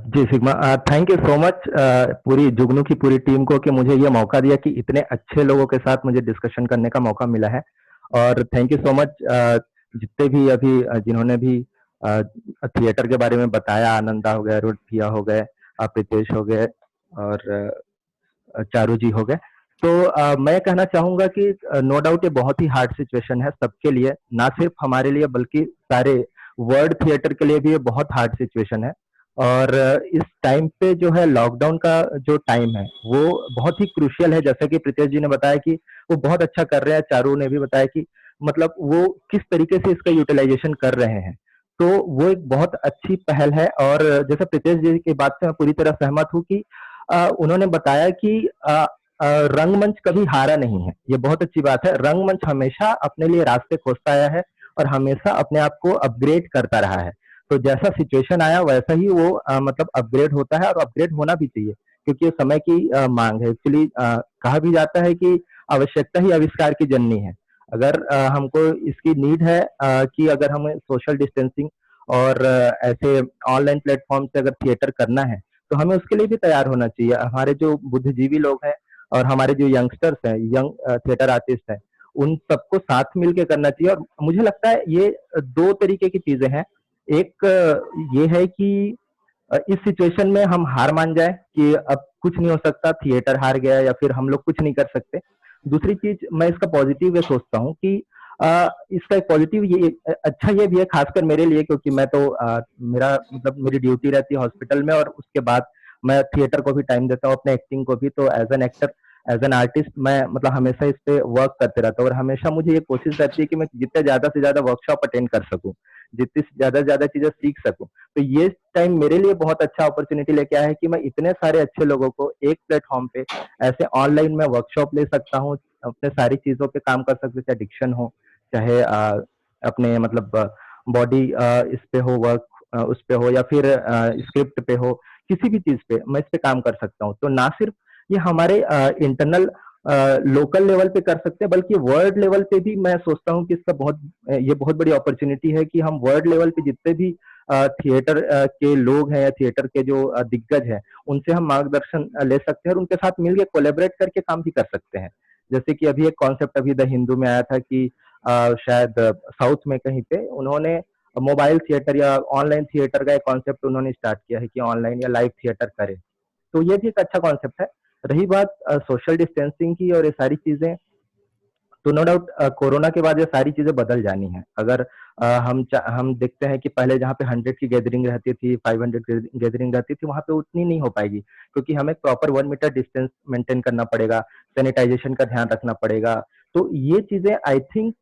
जी Sigma, thank you so much पूरी जुगनू की पूरी टीम को कि मुझे ये मौका दिया कि इतने अच्छे लोगों के साथ मुझे डिस्कशन करने का मौका मिला है। और थैंक यू सो मच जितने भी अभी जिन्होंने भी थिएटर के बारे में बताया, आनंदा हो गए, रुट भैया हो गए, प्रीतेश हो गए और चारू जी हो गए। तो मैं कहना चाहूंगा कि नो डाउट ये बहुत ही हार्ड सिचुएशन है सबके लिए, ना सिर्फ हमारे लिए बल्कि सारे वर्ड थिएटर के लिए भी ये बहुत हार्ड सिचुएशन है। और इस टाइम पे जो है लॉकडाउन का जो टाइम है वो बहुत ही क्रूशियल है, जैसा कि प्रीतेश जी ने बताया कि वो बहुत अच्छा कर रहे हैं, चारू ने भी बताया कि मतलब वो किस तरीके से इसका यूटिलाइजेशन कर रहे हैं। तो वो एक बहुत अच्छी पहल है। और जैसे प्रीतेश जी की बात से मैं पूरी तरह सहमत हूँ कि उन्होंने बताया कि रंगमंच कभी हारा नहीं है, ये बहुत अच्छी बात है। रंगमंच हमेशा अपने लिए रास्ते खोजता आया है और हमेशा अपने आप को अपग्रेड करता रहा है। तो जैसा सिचुएशन आया वैसा ही वो मतलब अपग्रेड होता है, और अपग्रेड होना भी चाहिए क्योंकि ये समय की मांग है। एक्चुअली कहा भी जाता है कि आवश्यकता ही आविष्कार की जननी है। अगर हमको इसकी नीड है कि अगर हमें सोशल डिस्टेंसिंग और ऐसे ऑनलाइन प्लेटफॉर्म से अगर थिएटर करना है तो हमें उसके लिए भी तैयार होना चाहिए। हमारे जो बुद्धिजीवी लोग हैं और हमारे जो यंगस्टर्स हैं, यंग थिएटर आर्टिस्ट हैं, उन सबको साथ मिलके करना चाहिए। और मुझे लगता है ये दो तरीके की चीजें हैं। एक ये है कि इस सिचुएशन में हम हार मान जाए कि अब कुछ नहीं हो सकता, थिएटर हार गया या फिर हम लोग कुछ नहीं कर सकते। दूसरी चीज मैं इसका पॉजिटिव ये सोचता हूँ कि इसका एक पॉजिटिव ये अच्छा ये भी है, खासकर मेरे लिए, क्योंकि मैं तो मेरा मतलब मेरी ड्यूटी रहती है हॉस्पिटल में और उसके बाद मैं थिएटर को भी टाइम देता हूँ, अपने एक्टिंग को भी। तो as an actor, as an artist मैं मतलब हमेशा इस पे वर्क करते रहता हूँ और हमेशा मुझे ये कोशिश रहती है कि मैं जितने ज्यादा से ज्यादा वर्कशॉप अटेंड कर सकूं, जितनी ज्यादा से ज्यादा चीजें सीख सकूं। तो ये टाइम मेरे लिए बहुत अच्छा अपॉर्चुनिटी लेके आया है कि मैं इतने सारे अच्छे लोगों को एक प्लेटफॉर्म पे ऐसे ऑनलाइन में वर्कशॉप ले सकता हूँ, अपने सारी चीजों पे काम कर सकते, चाहे डिक्शन हो, चाहे अपने मतलब बॉडी इस पे हो, वर्क उस पे हो, या फिर स्क्रिप्ट पे हो, किसी भी चीज पे मैं इस पे काम कर सकता हूँ। तो ना सिर्फ ये हमारे इंटरनल लोकल लेवल पे कर सकते हैं, बल्कि वर्ल्ड लेवल पे भी मैं सोचता हूँ कि इसका बहुत ये बहुत बड़ी अपॉर्चुनिटी है कि हम वर्ल्ड लेवल पे जितने भी थिएटर के लोग हैं या थिएटर के जो दिग्गज हैं उनसे हम मार्गदर्शन ले सकते हैं और उनके साथ मिलकर कोलेबरेट करके काम भी कर सकते हैं। जैसे कि अभी एक कॉन्सेप्ट अभी द हिंदू में आया था कि शायद साउथ में कहीं पे उन्होंने मोबाइल थिएटर या ऑनलाइन थिएटर का एक कॉन्सेप्ट उन्होंने स्टार्ट किया है कि ऑनलाइन या लाइव थिएटर करे। तो ये भी एक अच्छा कॉन्सेप्ट है। रही बात सोशल डिस्टेंसिंग की और ये सारी चीजें, तो नो डाउट कोरोना के बाद ये सारी चीजें बदल जानी है। अगर हम देखते हैं कि पहले जहाँ पे 100 की गैदरिंग रहती थी, 500 गैदरिंग रहती थी, वहां पे उतनी नहीं हो पाएगी क्योंकि हमें प्रॉपर 1 मीटर डिस्टेंस मेंटेन करना पड़ेगा, सैनिटाइजेशन का ध्यान रखना पड़ेगा। तो ये चीजें आई थिंक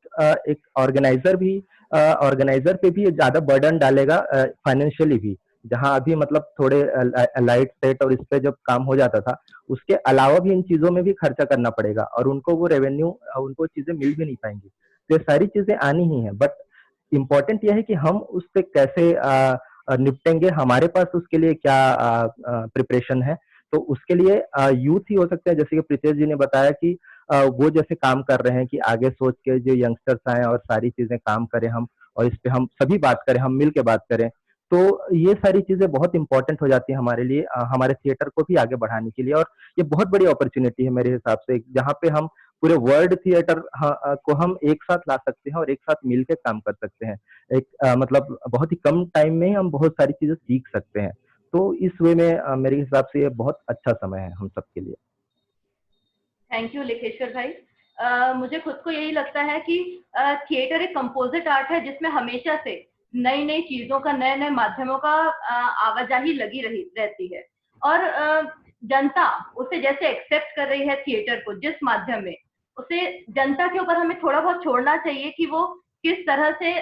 एक ऑर्गेनाइजर पे भी ज्यादा बर्डन डालेगा फाइनेंशियली भी। जहाँ अभी मतलब थोड़े लाइट सेट और इस पे जब काम हो जाता था, उसके अलावा भी इन चीजों में भी खर्चा करना पड़ेगा और उनको वो रेवेन्यू, उनको चीजें मिल भी नहीं पाएंगी। तो ये सारी चीजें आनी ही है, बट इम्पोर्टेंट यह है कि हम उससे कैसे निपटेंगे, हमारे पास उसके लिए क्या प्रिपरेशन है। तो उसके लिए यूथ ही हो सकता है, जैसे कि प्रीतेश जी ने बताया कि वो जैसे काम कर रहे हैं कि आगे सोच के जो यंगस्टर्स आए और सारी चीजें काम करें हम, और इस पे हम सभी बात करें, हम मिल के बात करें। तो ये सारी चीजें बहुत इंपॉर्टेंट हो जाती है हमारे लिए, हमारे थिएटर को भी आगे बढ़ाने के लिए। और ये बहुत बड़ी अपॉर्चुनिटी है मेरे हिसाब से, जहाँ पे हम पूरे वर्ल्ड थिएटर को हम एक साथ ला सकते हैं और एक साथ मिलकर काम कर सकते हैं। एक मतलब बहुत ही कम टाइम में हम बहुत सारी चीजें सीख सकते हैं। तो इस वे में मेरे हिसाब से ये बहुत अच्छा समय है हम सबके लिए। थैंक यू लिखेश्वर भाई। मुझे खुद को यही लगता है कि थिएटर एक कंपोजिट आर्ट है जिसमें हमेशा से नई नई चीजों का, नए नए माध्यमों का आवाजाही लगी रहती है। और जनता उसे जैसे एक्सेप्ट कर रही है थिएटर को जिस माध्यम में, उसे जनता के ऊपर हमें थोड़ा बहुत छोड़ना चाहिए कि वो किस तरह से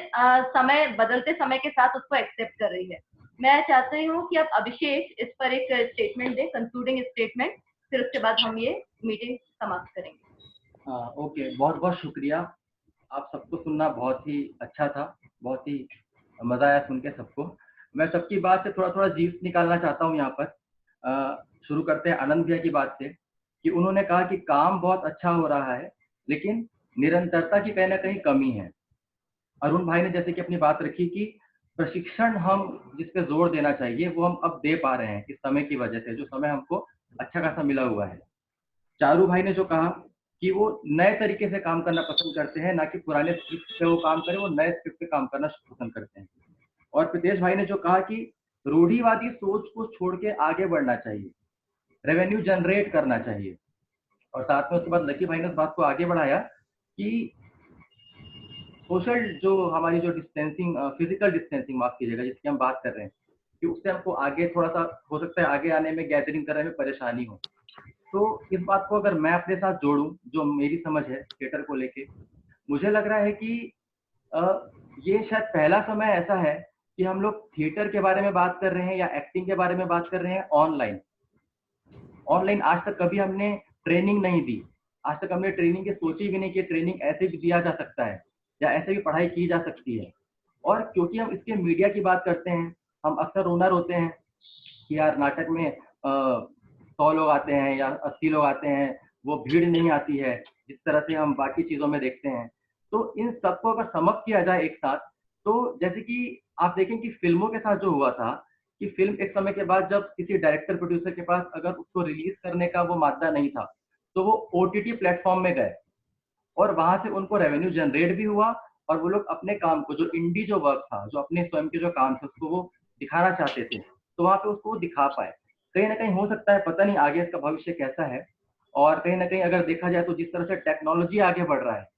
समय बदलते समय के साथ उसको एक्सेप्ट कर रही है। मैं चाहती हूँ कि अब अभिषेक इस पर एक स्टेटमेंट दे, कंक्लूडिंग स्टेटमेंट, फिर उसके बाद हम ये मीटिंग समाप्त करेंगे। ओके, बहुत बहुत शुक्रिया। आप सबको सुनना बहुत ही अच्छा था, बहुत ही मजा आया सुन के सबको। मैं सबकी बात से थोड़ा थोड़ा जीव निकालना चाहता हूँ यहाँ पर। शुरू करते हैं आनंद भैया की बात से कि उन्होंने कहा कि काम बहुत अच्छा हो रहा है लेकिन निरंतरता की कहीं ना कहीं कमी है। अरुण भाई ने जैसे कि अपनी बात रखी कि प्रशिक्षण हम जिस पे जोर देना चाहिए वो हम अब दे पा रहे हैं इस समय की वजह से, जो समय हमको अच्छा खासा मिला हुआ है। चारू भाई ने जो कहा कि वो नए तरीके से काम करना पसंद करते हैं, ना कि पुराने स्क्रिप्ट पे वो काम करें, वो नए स्क्रिप्ट पे काम करना पसंद करते हैं। और प्रीतेश भाई ने जो कहा कि रूढ़िवादी सोच को छोड़ के आगे बढ़ना चाहिए, रेवेन्यू जनरेट करना चाहिए। और साथ में उसके बाद लकी भाई ने उस बात को आगे बढ़ाया कि सोशल जो हमारी जो डिस्टेंसिंग, फिजिकल डिस्टेंसिंग माफ कीजिएगा, जिसकी हम बात कर रहे हैं, कि उससे हमको आगे थोड़ा सा हो सकता है आगे आने में, गैदरिंग करने में परेशानी हो। तो इस बात को अगर मैं अपने साथ जोड़ूं, जो मेरी समझ है थिएटर को लेके, मुझे लग रहा है कि ये शायद पहला समय ऐसा है कि हम लोग थिएटर के बारे में बात कर रहे हैं या एक्टिंग के बारे में बात कर रहे हैं ऑनलाइन। ऑनलाइन आज तक कभी हमने ट्रेनिंग नहीं दी, आज तक हमने ट्रेनिंग की सोची भी नहीं कि ट्रेनिंग ऐसे भी दिया जा सकता है या ऐसे भी पढ़ाई की जा सकती है। और क्योंकि हम इसके मीडिया की बात करते हैं, हम अक्सर ओनर होते हैं कि यार नाटक में 100 लोग आते हैं या 80 लोग आते हैं, वो भीड़ नहीं आती है जिस तरह से हम बाकी चीजों में देखते हैं। तो इन सबको अगर समअप किया जाए एक साथ, तो जैसे कि आप देखें कि फिल्मों के साथ जो हुआ था कि फिल्म एक समय के बाद जब किसी डायरेक्टर प्रोड्यूसर के पास अगर उसको रिलीज करने का वो मादा नहीं था, तो वो OTT प्लेटफॉर्म में गए और वहां से उनको रेवेन्यू जनरेट भी हुआ और वो लोग अपने काम को, जो इंडी जो वर्क था, जो अपने स्वयं के जो काम थे, उसको वो दिखाना चाहते थे, तो वहां पे उसको दिखा पाए। कहीं ना कहीं हो सकता है, पता नहीं आगे इसका भविष्य कैसा है, और कहीं ना कहीं अगर देखा जाए तो जिस तरह से टेक्नोलॉजी आगे बढ़ रहा है,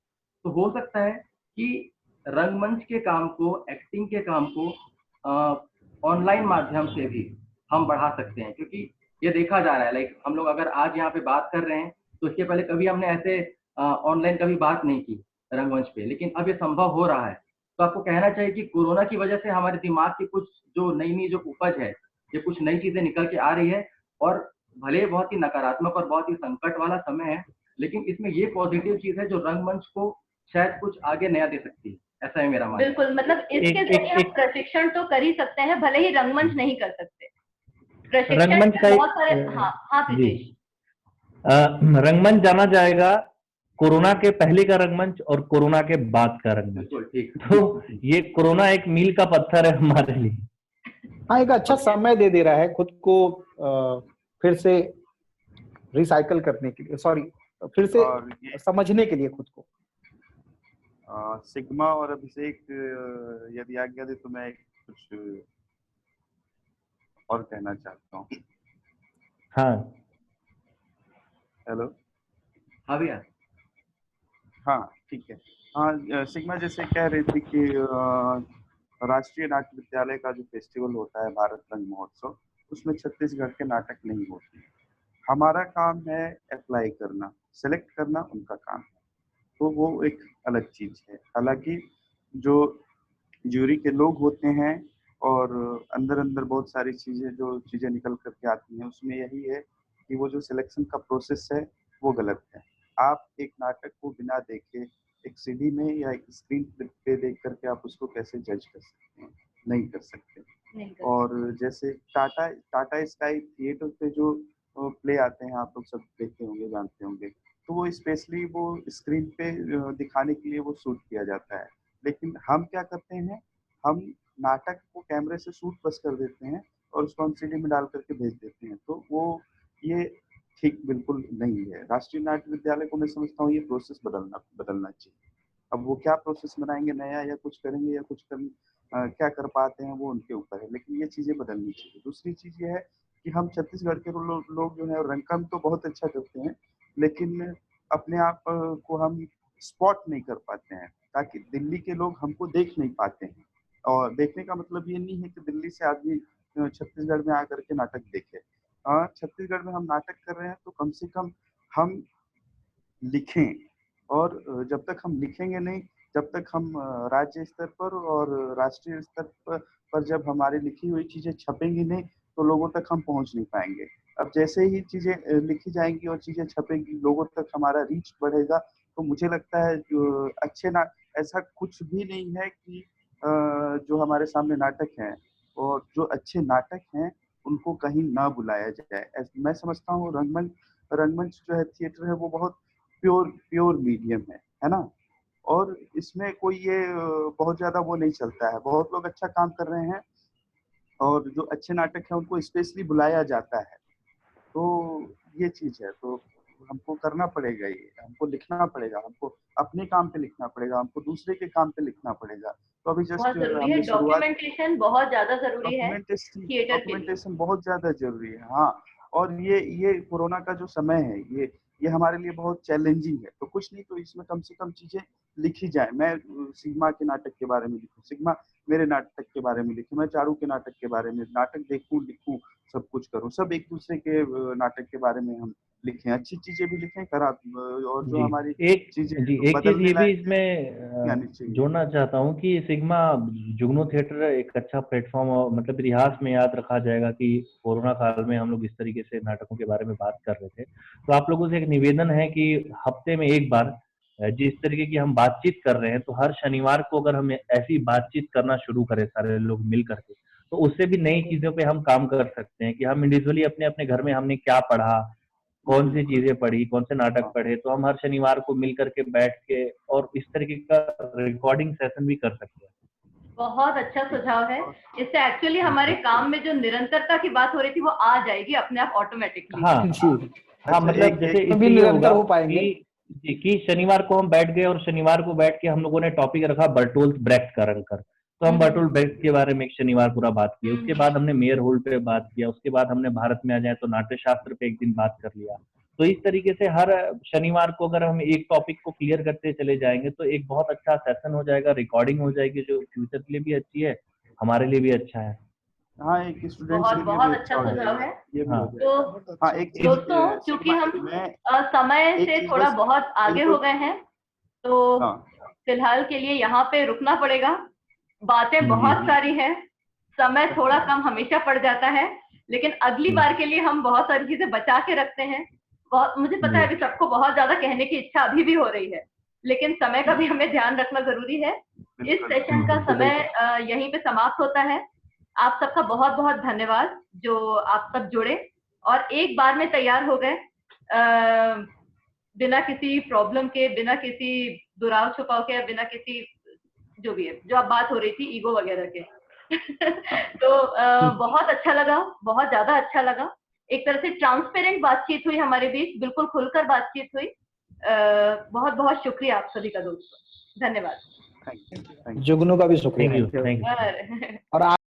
तो हो सकता है कि रंगमंच के काम को, एक्टिंग के काम को ऑनलाइन माध्यम से भी हम बढ़ा सकते हैं। क्योंकि ये देखा जा रहा है, लाइक हम लोग अगर आज यहाँ पे बात कर रहे हैं, तो इसके पहले कभी हमने ऐसे ऑनलाइन कभी बात नहीं की रंगमंच पे, लेकिन अब ये संभव हो रहा है। तो आपको कहना चाहिए कि कोरोना की वजह से हमारे दिमाग की कुछ जो नई जो उपज है, ये कुछ नई चीजें निकल के आ रही है, और भले बहुत ही नकारात्मक और बहुत ही संकट वाला समय है, लेकिन इसमें ये पॉजिटिव चीज है जो रंगमंच को शायद कुछ आगे नया दे सकती है। ऐसा है मेरा मानना। बिल्कुल, मतलब इसके जरिए हम प्रशिक्षण तो कर ही सकते हैं, भले ही रंगमंच नहीं कर सकते। प्रशिक्षण रंगमंच का बहुत सारे, हाँ प्रीतेश। रंगमंच जाना जाएगा कोरोना के पहले का रंगमंच और कोरोना के बाद का रंगमंच। तो ये कोरोना एक मील का पत्थर है हमारे लिए। हाँ, एक अच्छा समय दे दे रहा है खुद को फिर से रिसाइकल करने के लिए, सॉरी, फिर से समझने के लिए खुद को। सिग्मा और अभिषेक यदि आज्ञा दे तो मैं कुछ और कहना चाहता हूँ। हाँ, हेलो। हाँ भैया। हाँ ठीक है। हाँ, सिग्मा जैसे कह रही थी कि राष्ट्रीय नाट्य विद्यालय का जो फेस्टिवल होता है भारत रंग महोत्सव, उसमें छत्तीसगढ़ के नाटक नहीं होते। हमारा काम है अप्लाई करना, सेलेक्ट करना उनका काम है, तो वो एक अलग चीज है। हालांकि जो ज्यूरी के लोग होते हैं और अंदर अंदर बहुत सारी चीजें निकल करके आती हैं, उसमें यही है कि वो जो सिलेक्शन का प्रोसेस है वो गलत है। आप एक नाटक को बिना देखे एक सीडी में या एक स्क्रीन पे देख करके आप उसको कैसे जज कर सकते हैं? नहीं कर सकते। और जैसे टाटा स्काई थिएटर पे जो प्ले आते हैं, आप लोग सब देखते होंगे, जानते होंगे, तो वो स्पेशली वो स्क्रीन पे दिखाने के लिए वो शूट किया जाता है। लेकिन हम क्या करते हैं, हम नाटक को कैमरे से शूट बस कर देते हैं और उसको हम सीडी में डाल करके भेज देते हैं। तो वो ये ठीक बिल्कुल नहीं है। राष्ट्रीय नाट्य विद्यालय को मैं समझता हूँ ये प्रोसेस बदलना चाहिए। अब वो क्या प्रोसेस बनाएंगे नया, या कुछ करेंगे या कुछ क्या कर पाते हैं वो उनके ऊपर है, लेकिन ये चीजें बदलनी चाहिए। दूसरी चीज ये है कि हम छत्तीसगढ़ के लोग जो है रंगकर्म तो बहुत अच्छा करते हैं, लेकिन अपने आप को हम स्पॉट नहीं कर पाते हैं, ताकि दिल्ली के लोग हमको देख नहीं पाते हैं। और देखने का मतलब ये नहीं है कि दिल्ली से आदमी छत्तीसगढ़ में आकर के नाटक देखे। छत्तीसगढ़ में हम नाटक कर रहे हैं तो कम से कम हम लिखें, और जब तक हम लिखेंगे नहीं, जब तक हम राज्य स्तर पर और राष्ट्रीय स्तर पर जब हमारी लिखी हुई चीजें छपेंगी नहीं, तो लोगों तक हम पहुंच नहीं पाएंगे। अब जैसे ही चीजें लिखी जाएंगी और चीजें छपेंगी, लोगों तक हमारा रीच बढ़ेगा। तो मुझे लगता है जो ऐसा कुछ भी नहीं है कि जो हमारे सामने नाटक हैं और जो अच्छे नाटक हैं उनको कहीं ना बुलाया जाए। मैं समझता हूँ रंगमंच जो है, थिएटर है, वो बहुत प्योर मीडियम है ना। और इसमें कोई ये बहुत ज्यादा वो नहीं चलता है। बहुत लोग अच्छा काम कर रहे हैं और जो अच्छे नाटक है उनको स्पेशली बुलाया जाता है। तो ये चीज है, तो हमको करना पड़ेगा, ये हमको लिखना पड़ेगा, हमको अपने काम पे लिखना पड़ेगा, हमको दूसरे के काम पे लिखना पड़ेगा। तो अभी जस्ट हमने शुरुआत, डॉक्यूमेंटेशन बहुत ज्यादा जरूरी है, डॉक्यूमेंटेशन बहुत ज्यादा जरूरी है। हाँ, और ये कोरोना का जो समय है, ये हमारे लिए बहुत चैलेंजिंग है। तो कुछ नहीं तो इसमें कम से कम चीजें लिखी जाए। मैं सिग्मा के नाटक के बारे में लिखूं, सिग्मा मेरे नाटक के बारे में लिखे, मैं चारू के नाटक के बारे में नाटक देखूं, लिखूं, सब कुछ करूं, सब एक दूसरे के नाटक के बारे में हम लिखें, अच्छी चीजें भी लिखें, खराब और जो हमारी चीजें एक चीज ये भी इसमें आनी चाहिए। जोड़ना चाहता हूँ कि सिग्मा जुगनू थिएटर एक अच्छा प्लेटफॉर्म, मतलब इतिहास में याद रखा जाएगा कि कोरोना काल में हम लोग इस तरीके से नाटकों के बारे में बात कर रहे थे। तो आप लोगों से एक निवेदन है कि हफ्ते में एक बार जिस तरीके की हम बातचीत कर रहे हैं, तो हर शनिवार को अगर हम ऐसी बातचीत करना शुरू करें सारे लोग मिल करके, तो उससे भी नई चीजों पे हम काम कर सकते हैं कि हम इंडिविजुअली अपने अपने घर में हमने क्या पढ़ा, कौन सी चीजें पढ़ी, कौन से नाटक पढ़े, तो हम हर शनिवार को मिल करके बैठ के और इस तरीके का रिकॉर्डिंग सेशन भी कर सकते हैं। बहुत अच्छा सुझाव है। इससे एक्चुअली हमारे काम में जो निरंतरता की बात हो रही थी वो आ जाएगी अपने आप ऑटोमेटिकली। हाँ हाँ, मतलब जैसे इससे ये निरंतर होगा हो पाएंगे कि शनिवार को हम बैठ गए और शनिवार को बैठ के हम लोगों ने टॉपिक रखा बर्टोल्ट ब्रेख्ट का रंकर, तो हम बर्टोल्ट ब्रेख्ट के बारे में एक शनिवार पूरा बात किया। उसके बाद हमने मेयर होल्ड पे बात किया, उसके बाद हमने भारत में आ जाए तो नाट्य शास्त्र पे एक दिन बात कर लिया। तो इस तरीके से हर शनिवार को अगर हम एक टॉपिक को क्लियर करते चले जाएंगे तो एक बहुत अच्छा सेशन हो जाएगा, रिकॉर्डिंग हो जाएगी, जो फ्यूचर के लिए भी अच्छी है, हमारे लिए भी अच्छा है। हाँ, एक स्टूडेंट बहुत अच्छा सुझाव है। ये भी हाँ। हो जाएगा। हाँ, एक चीज दोस्तों, क्योंकि हम समय से थोड़ा बहुत आगे हो गए हैं, तो फिलहाल के लिए यहाँ पे रुकना पड़ेगा। बातें बहुत सारी हैं, समय थोड़ा कम हमेशा पड़ जाता है, लेकिन अगली बार के लिए हम बहुत सारी चीजें बचा के रखते हैं। बहुत मुझे पता है अभी सबको बहुत ज्यादा कहने की इच्छा अभी भी हो रही है, लेकिन समय का भी हमें ध्यान रखना जरूरी है। इस सेशन का समय यहीं पे समाप्त होता है। आप सबका बहुत बहुत धन्यवाद जो आप सब जुड़े और एक बार में तैयार हो गए, बिना किसी प्रॉब्लम के, बिना किसी दुराव छुपाव के, बिना किसी जो भी है, जो अब बात हो रही थी ईगो वगैरह के। तो बहुत अच्छा लगा, बहुत ज्यादा अच्छा लगा। एक तरह से ट्रांसपेरेंट बातचीत हुई हमारे बीच, बिल्कुल खुलकर बातचीत हुई। बहुत बहुत शुक्रिया आप सभी का दोस्तों, धन्यवाद। जुगनू का भी शुक्रिया। Thank you. और